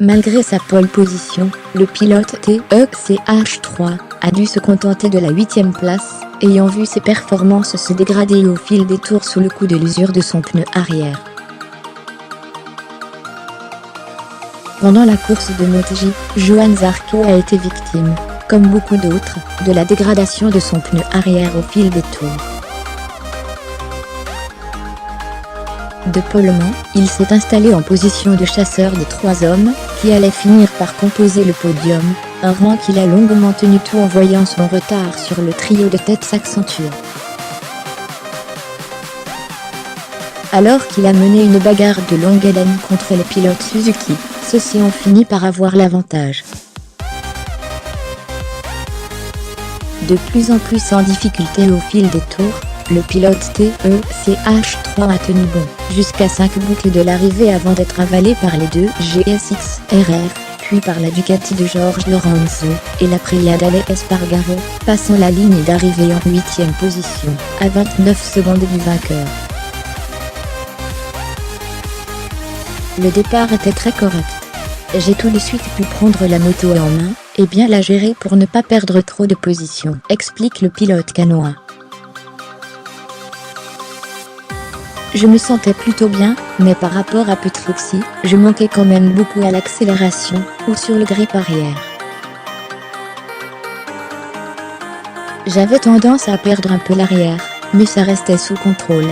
Malgré sa pole position, le pilote TECH3 a dû se contenter de la 8e place, ayant vu ses performances se dégrader au fil des tours sous le coup de l'usure de son pneu arrière. Pendant la course de MotoGP, Johann Zarco a été victime, comme beaucoup d'autres, de la dégradation de son pneu arrière au fil des tours. De pollement, il s'est installé en position de chasseur des 3 hommes, qui allait finir par composer le podium, un rang qu'il a longuement tenu tout en voyant son retard sur le trio de tête s'accentuer. Alors qu'il a mené une bagarre de longue haleine contre les pilotes Suzuki, ceux-ci ont fini par avoir l'avantage. De plus en plus en difficulté au fil des tours, le pilote TECH3 a tenu bon, jusqu'à 5 boucles de l'arrivée avant d'être avalé par les deux GSX RR, puis par la Ducati de Jorge Lorenzo, et l'Aprilia d'Ale Espargaro, passant la ligne d'arrivée en 8e position, à 29 secondes du vainqueur. Le départ était très correct. J'ai tout de suite pu prendre la moto en main, et bien la gérer pour ne pas perdre trop de position, explique le pilote canois. Je me sentais plutôt bien, mais par rapport à Petrucci, je manquais quand même beaucoup à l'accélération, ou sur le grip arrière. J'avais tendance à perdre un peu l'arrière, mais ça restait sous contrôle.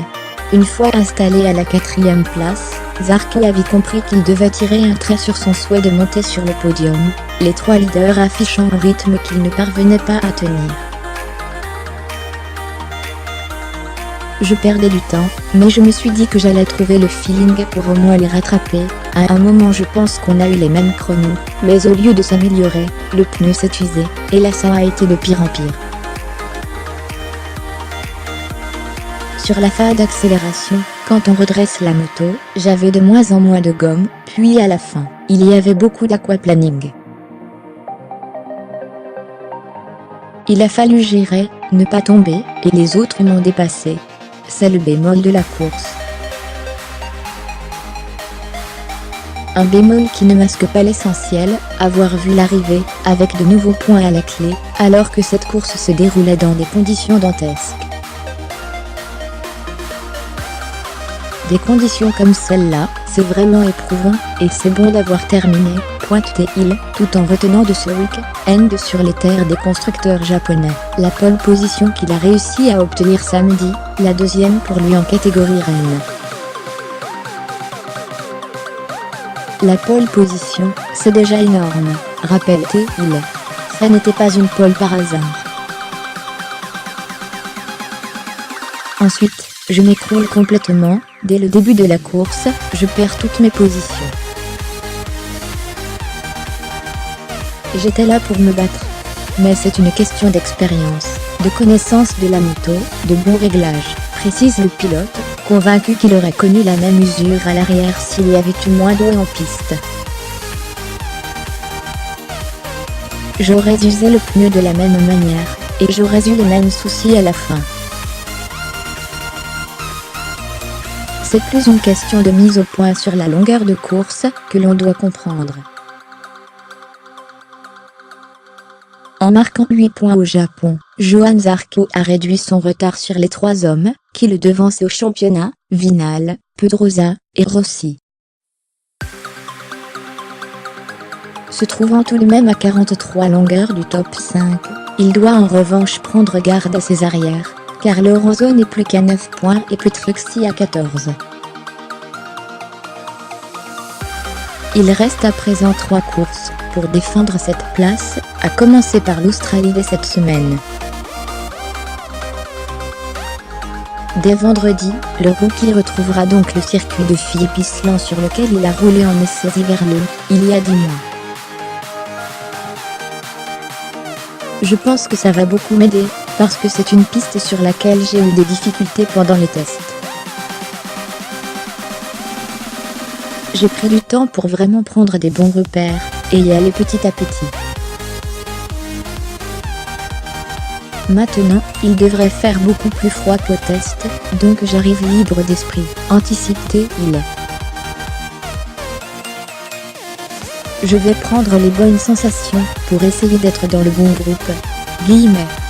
Une fois installé à la 4e place, Zarco avait compris qu'il devait tirer un trait sur son souhait de monter sur le podium, les 3 leaders affichant un rythme qu'il ne parvenait pas à tenir. Je perdais du temps, mais je me suis dit que j'allais trouver le feeling pour au moins les rattraper. À un moment je pense qu'on a eu les mêmes chronos, mais au lieu de s'améliorer, le pneu s'est usé, et là ça a été de pire en pire. Sur la phase d'accélération, quand on redresse la moto, j'avais de moins en moins de gomme, puis à la fin, il y avait beaucoup d'aquaplaning. Il a fallu gérer, ne pas tomber, et les autres m'ont dépassé. C'est le bémol de la course. Un bémol qui ne masque pas l'essentiel, avoir vu l'arrivée, avec de nouveaux points à la clé, alors que cette course se déroulait dans des conditions dantesques. Des conditions comme celle-là, c'est vraiment éprouvant, et c'est bon d'avoir terminé, pointe-t-il, tout en retenant de ce week-end sur les terres des constructeurs japonais, la pole position qu'il a réussi à obtenir samedi, la 2e pour lui en catégorie reine. La pole position, c'est déjà énorme, rappelle-t-il. Ça n'était pas une pole par hasard. Ensuite, je m'écroule complètement, dès le début de la course, je perds toutes mes positions. J'étais là pour me battre. Mais c'est une question d'expérience, de connaissance de la moto, de bon réglage, précise le pilote, convaincu qu'il aurait connu la même usure à l'arrière s'il y avait eu moins d'eau en piste. J'aurais usé le pneu de la même manière, et j'aurais eu les mêmes soucis à la fin. C'est plus une question de mise au point sur la longueur de course que l'on doit comprendre. En marquant 8 points au Japon, Johann Zarco a réduit son retard sur les 3 hommes, qui le devançaient au championnat, Vinales, Pedrosa, et Rossi. Se trouvant tout de même à 43 longueurs du top 5, il doit en revanche prendre garde à ses arrières, car Lorenzo n'est plus qu'à 9 points et Petrucci à 14. Il reste à présent 3 courses pour défendre cette place, à commencer par l'Australie dès cette semaine. Dès vendredi, le rookie retrouvera donc le circuit de Phillip Island sur lequel il a roulé en essai hivernaux, il y a 10 mois. Je pense que ça va beaucoup m'aider, parce que c'est une piste sur laquelle j'ai eu des difficultés pendant les tests. J'ai pris du temps pour vraiment prendre des bons repères, et y aller petit à petit. Maintenant, il devrait faire beaucoup plus froid qu'au test, donc j'arrive libre d'esprit, anticipe-t-il. Je vais prendre les bonnes sensations pour essayer d'être dans le bon groupe. Guillemets.